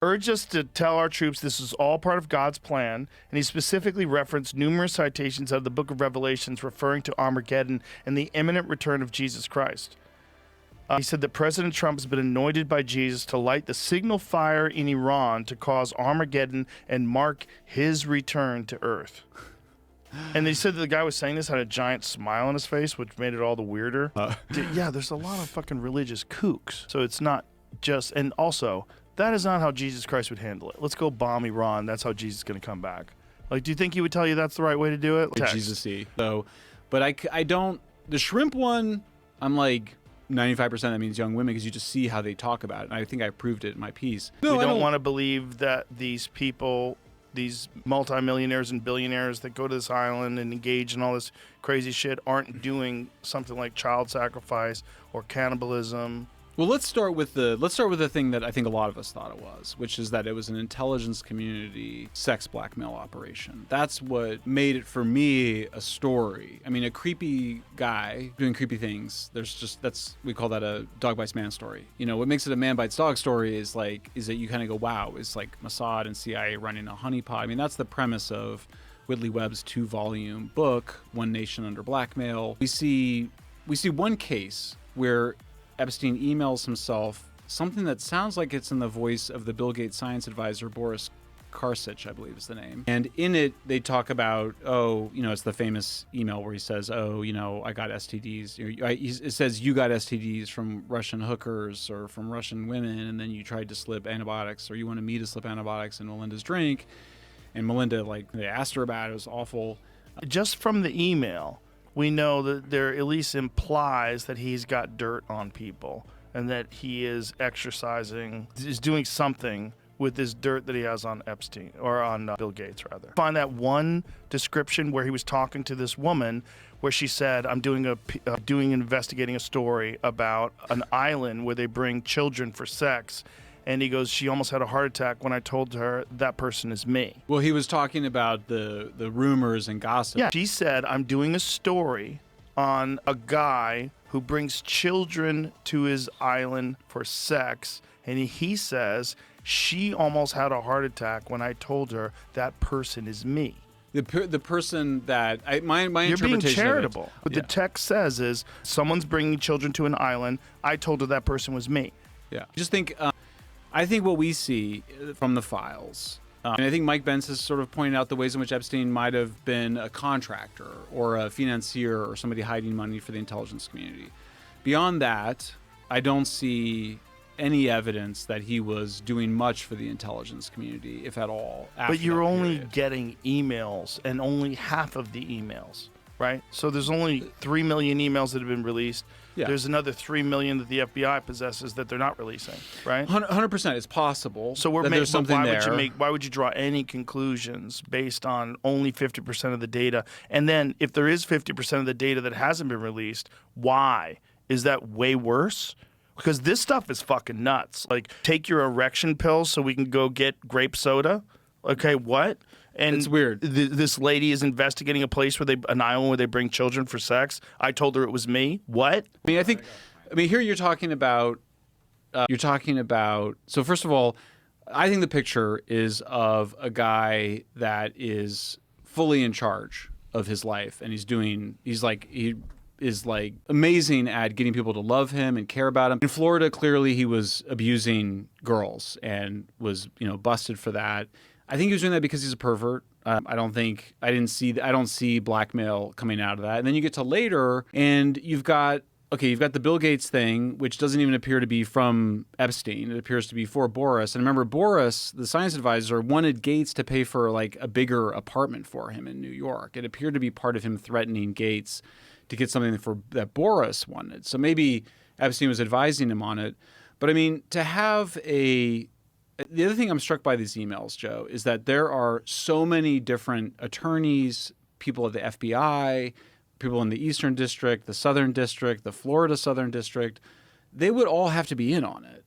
urged us to tell our troops this is all part of God's plan, and he specifically referenced numerous citations out of the book of Revelations referring to Armageddon and the imminent return of Jesus Christ. He said that President Trump has been anointed by Jesus to light the signal fire in Iran to cause Armageddon and mark his return to Earth. And they said that the guy was saying this had a giant smile on his face, which made it all the weirder. Yeah, there's a lot of fucking religious kooks. So it's not just, and also, that is not how Jesus Christ would handle it. Let's go bomb Iran. That's how Jesus is going to come back. Like, do you think he would tell you that's the right way to do it? Jesus-y. So, but I don't, the shrimp one, I'm like 95% that means young women because you just see how they talk about it. And I think I proved it in my piece. No, we don't want to believe that these people, these multimillionaires and billionaires that go to this island and engage in all this crazy shit aren't doing something like child sacrifice or cannibalism. Well, let's start with the thing that I think a lot of us thought it was, which is that it was an intelligence community sex blackmail operation. That's what made it for me a story. I mean, a creepy guy doing creepy things. We call that a dog bites man story. You know, what makes it a man bites dog story is that you kind of go, wow, it's like Mossad and CIA running a honeypot. I mean, that's the premise of Whitley Webb's 2-volume book, One Nation Under Blackmail. We see one case where Epstein emails himself something that sounds like it's in the voice of the Bill Gates science advisor, Boris Karcich, I believe is the name. And in it, they talk about, it's the famous email where he says, I got STDs. It says you got STDs from Russian hookers or from Russian women, and then you tried to slip antibiotics, or you wanted me to slip antibiotics in Melinda's drink. And Melinda, they asked her about it. It was awful. Just from the email, we know that there at least implies that he's got dirt on people and that he is doing something with this dirt that he has on Epstein, or on Bill Gates, rather. Find that one description where he was talking to this woman where she said, I'm investigating a story about an island where they bring children for sex. And he goes, she almost had a heart attack when I told her that person is me. Well, he was talking about the rumors and gossip. Yeah, she said, I'm doing a story on a guy who brings children to his island for sex. And he says, she almost had a heart attack when I told her that person is me. The person that, my You're interpretation being charitable. of it, What the text says is, someone's bringing children to an island. I told her that person was me. Yeah. I think what we see from the files, and I think Mike Benz has sort of pointed out the ways in which Epstein might have been a contractor or a financier or somebody hiding money for the intelligence community. Beyond that, I don't see any evidence that he was doing much for the intelligence community, if at all. But you're only getting emails, and only half of the emails, right? So there's only 3 million emails that have been released. Yeah. There's another 3 million that the FBI possesses that they're not releasing, right? 100%. It's possible. So there's something there. Why would you draw any conclusions based on only 50% of the data? And then if there is 50% of the data that hasn't been released, why? Is that way worse? Because this stuff is fucking nuts. Like, take your erection pills so we can go get grape soda. Okay, what? And it's weird. This lady is investigating an island where they bring children for sex. I told her it was me. What? Here you're talking about. So first of all, I think the picture is of a guy that is fully in charge of his life, and he is amazing at getting people to love him and care about him. In Florida, clearly he was abusing girls and was busted for that. I think he was doing that because he's a pervert. I don't see blackmail coming out of that. And then you get to later, and you've got the Bill Gates thing, which doesn't even appear to be from Epstein. It appears to be for Boris. And remember, Boris, the science advisor, wanted Gates to pay for a bigger apartment for him in New York. It appeared to be part of him threatening Gates to get something that Boris wanted. So maybe Epstein was advising him on it. But to have the other thing I'm struck by these emails, Joe, is that there are so many different attorneys, people at the FBI, people in the Eastern District, the Southern District, the Florida Southern District. They would all have to be in on it.